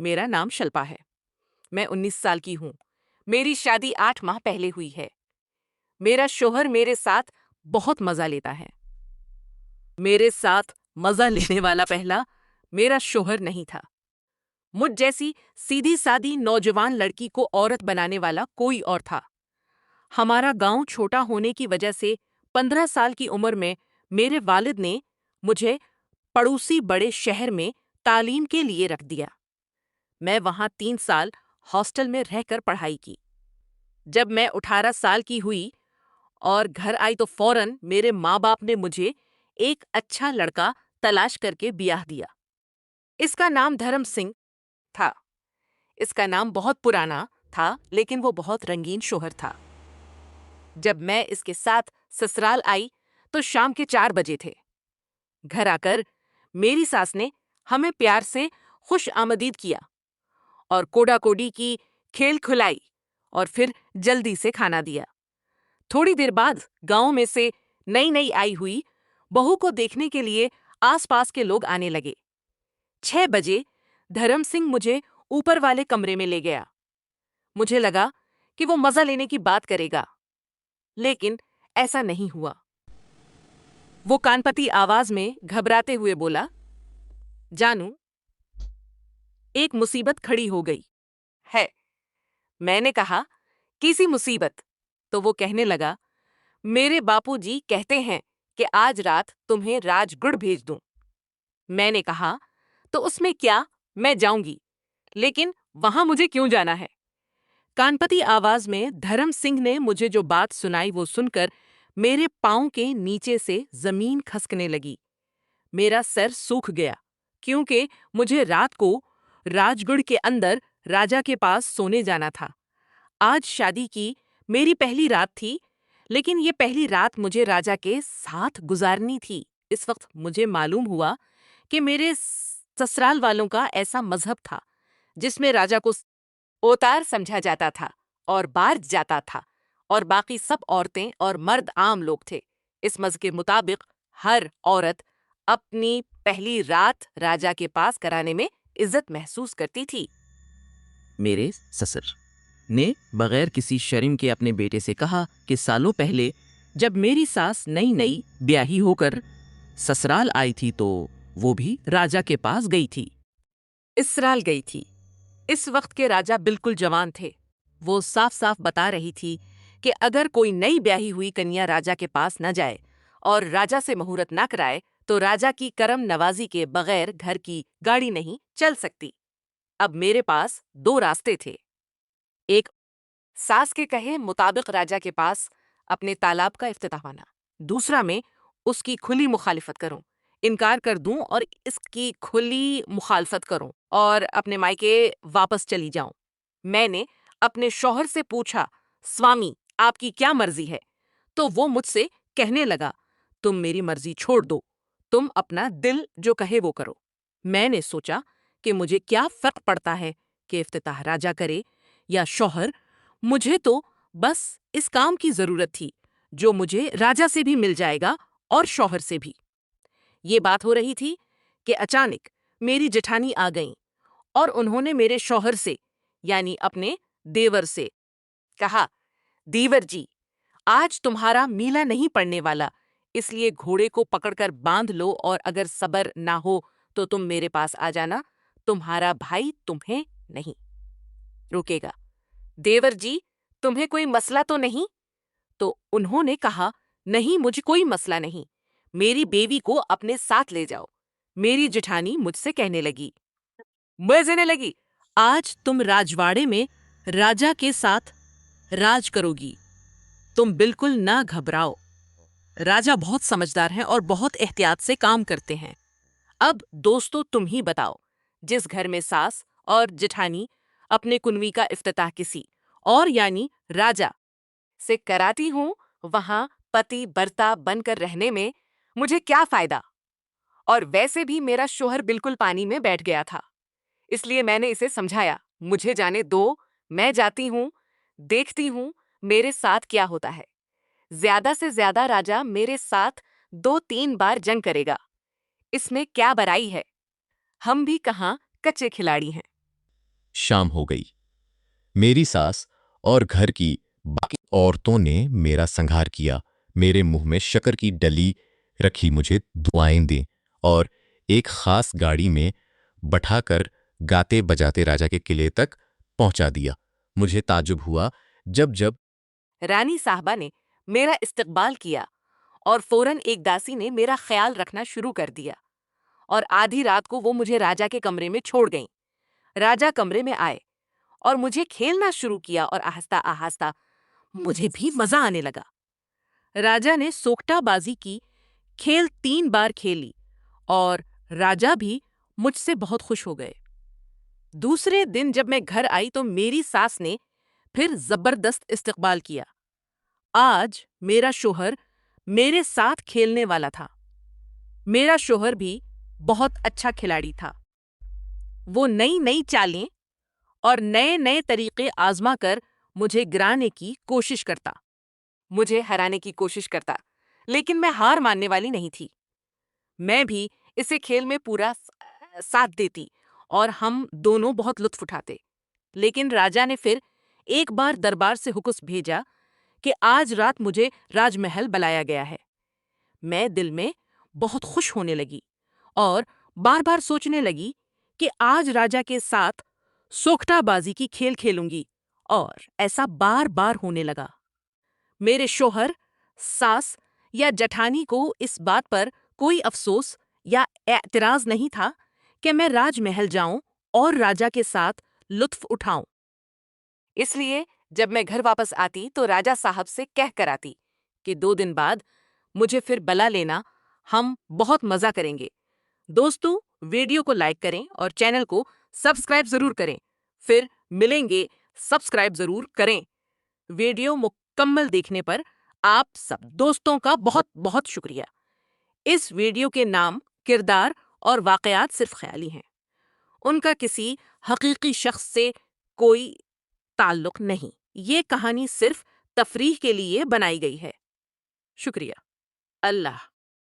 मेरा नाम शिल्पा है। मैं 19 साल की हूँ। मेरी शादी 8 माह पहले हुई है। मेरा शोहर मेरे साथ बहुत मजा लेता है। मेरे साथ मजा लेने वाला पहला मेरा शोहर नहीं था। मुझ जैसी सीधी सादी नौजवान लड़की को औरत बनाने वाला कोई और था। हमारा गांव छोटा होने की वजह से 15 साल की उम्र में मेरे वालिद ने मुझे पड़ोसी बड़े शहर में तालीम के लिए रख दिया। मैं वहां 3 साल हॉस्टल में रहकर पढ़ाई की। जब मैं 18 साल की हुई और घर आई तो फौरन मेरे माँ बाप ने मुझे एक अच्छा लड़का तलाश करके ब्याह दिया। इसका नाम धर्म सिंह था। इसका नाम बहुत पुराना था, लेकिन वो बहुत रंगीन शोहर था। जब मैं इसके साथ ससुराल आई तो शाम के 4 बजे थे। घर आकर मेरी सास ने हमें प्यार से खुश आमदीद किया और कोडा कोडी की, खेल खुलाई और फिर जल्दी से खाना दिया। थोड़ी देर बाद गांव में से नई नई आई हुई बहू को देखने के लिए आसपास के लोग आने लगे। 6 बजे धर्म सिंह मुझे ऊपर वाले कमरे में ले गया। मुझे लगा कि वो मजा लेने की बात करेगा, लेकिन ऐसा नहीं हुआ। वो कानपती आवाज में घबराते हुए बोला, जानू, एक मुसीबत खड़ी हो गई है। मैंने कहा, किसी मुसीबत? तो वो कहने लगा, मेरे बापूजी कहते हैं कि आज रात तुम्हें राजगुढ़ भेज दूं। मैंने कहा, तो उसमें क्या, मैं जाऊंगी, लेकिन वहां मुझे क्यों जाना है? कानपती आवाज में धर्म सिंह ने मुझे जो बात सुनाई वो सुनकर मेरे पांव के नीचे से जमीन खसकने लगी। मेरा सर सूख गया, क्योंकि मुझे रात को राजगुढ़ के अंदर राजा के पास सोने जाना था। आज शादी की मेरी पहली रात थी, लेकिन ये पहली रात मुझे राजा के साथ गुजारनी थी। इस वक्त मुझे मालूम हुआ कि मेरे ससुराल वालों का ऐसा मजहब था जिसमें राजा को ओतार समझा जाता था और बार जाता था, और बाकी सब औरतें और मर्द आम लोग थे। इस मज़हब के मुताबिक हर औरत अपनी पहली रात राजा के पास कराने में इज्जत महसूस करती थी। मेरे ससुर ने बगैर किसी शर्म के अपने बेटे से कहा कि सालों पहले जब मेरी सास नई नई ब्याही होकर ससुराल आई थी तो वो भी राजा के पास गई थी, इसराल गई थी। इस वक्त के राजा बिल्कुल जवान थे। वो साफ साफ बता रही थी कि अगर कोई नई ब्याही हुई कन्या राजा के पास न जाए और राजा से मुहूर्त न कराए तो राजा की करम नवाजी के बगैर घर की गाड़ी नहीं चल सकती। अब मेरे पास 2 रास्ते थे। एक, सास के कहे मुताबिक राजा के पास अपने तालाब का इफ्तिताह पाना। दूसरा, मैं उसकी खुली मुखालिफत करूं, इनकार कर दूं और इसकी खुली मुखालफत करूं और अपने मायके वापस चली जाऊं। मैंने अपने शौहर से पूछा, स्वामी, आपकी क्या मर्जी है? तो वो मुझसे कहने लगा, तुम मेरी मर्जी छोड़ दो, तुम अपना दिल जो कहे वो करो। मैंने सोचा कि मुझे क्या फर्क पड़ता है कि इफ्तिताह राजा करे या शौहर। मुझे तो बस इस काम की जरूरत थी जो मुझे राजा से भी मिल जाएगा और शौहर से भी। ये बात हो रही थी कि अचानक मेरी जेठानी आ गईं और उन्होंने मेरे शौहर से, यानी अपने देवर से, कहा, देवर जी, आज तुम्हारा मीला नहीं पड़ने वाला, इसलिए घोड़े को पकड़कर बांध लो और अगर सबर ना हो तो तुम मेरे पास आ जाना, तुम्हारा भाई तुम्हें नहीं रोकेगा। देवर जी, तुम्हें कोई मसला तो नहीं? तो उन्होंने कहा, नहीं, मुझे कोई मसला नहीं, मेरी बेवी को अपने साथ ले जाओ। मेरी जेठानी मुझसे कहने लगी, आज तुम राजवाड़े में राजा के साथ राज करोगी, तुम बिल्कुल ना घबराओ। राजा बहुत समझदार हैं और बहुत एहतियात से काम करते हैं। अब दोस्तों, तुम ही बताओ, जिस घर में सास और जेठानी अपने कुनवी का इफ्तिताह किसी और यानी राजा से कराती हूं, वहां पति बर्ता बनकर रहने में मुझे क्या फायदा? और वैसे भी मेरा शोहर बिल्कुल पानी में बैठ गया था, इसलिए मैंने इसे समझाया, मुझे जाने दो, मैं जाती हूं, देखती हूं मेरे साथ क्या होता है। ज्यादा से ज्यादा राजा मेरे साथ 2-3 बार जंग करेगा, इसमें क्या बुराई है? हम भी कहाँ कच्चे खिलाड़ी हैं। शाम हो गई। मेरी सास और घर की बाकी औरतों ने मेरा संहार किया। मेरे मुंह में शक्कर की डली रखी, मुझे दुआएं दें और एक खास गाड़ी में बैठाकर गाते बजाते राजा के किले तक पहुंचा दिया। मुझे ताज्जुब हुआ जब जब रानी साहबा ने मेरा इस्तकबाल किया और फौरन एक दासी ने मेरा ख्याल रखना शुरू कर दिया और आधी रात को वो मुझे राजा के कमरे में छोड़ गईं। राजा कमरे में आए और मुझे खेलना शुरू किया और आहिस्ता आहिस्ता मुझे भी मजा आने लगा। राजा ने सोकटाबाजी की खेल 3 बार खेली और राजा भी मुझसे बहुत खुश हो गए। दूसरे दिन जब मैं घर आई तो मेरी सास ने फिर जबरदस्त इस्तकबाल किया। आज मेरा शोहर मेरे साथ खेलने वाला था। मेरा शोहर भी बहुत अच्छा खिलाड़ी था। वो नई नई चालें और नए नए तरीके आजमा कर मुझे गिराने की कोशिश करता, मुझे हराने की कोशिश करता, लेकिन मैं हार मानने वाली नहीं थी। मैं भी इसे खेल में पूरा साथ देती और हम दोनों बहुत लुत्फ उठाते। लेकिन राजा ने फिर एक बार दरबार से हुक्म भेजा कि आज रात मुझे राजमहल बुलाया गया है। मैं दिल में बहुत खुश होने लगी और बार बार सोचने लगी कि आज राजा के साथ सोख्ताबाजी की खेल खेलूंगी, और ऐसा बार बार होने लगा। मेरे शोहर, सास या जठानी को इस बात पर कोई अफसोस या एतराज नहीं था कि मैं राजमहल जाऊं और राजा के साथ लुत्फ उठाऊं। इसलिए जब मैं घर वापस आती तो राजा साहब से कह कर आती कि 2 दिन बाद मुझे फिर बुला लेना, हम बहुत मजा करेंगे। दोस्तों, वीडियो को लाइक करें और चैनल को सब्सक्राइब जरूर करें। फिर मिलेंगे, सब्सक्राइब जरूर करें। वीडियो मुकम्मल देखने पर आप सब दोस्तों का बहुत बहुत शुक्रिया। इस वीडियो के नाम, किरदार और वाकयात सिर्फ ख्याली हैं। उनका किसी हकीकी शख्स से कोई ताल्लुक नहीं। ये कहानी सिर्फ तफरीह के लिए बनाई गई है। शुक्रिया। अल्लाह।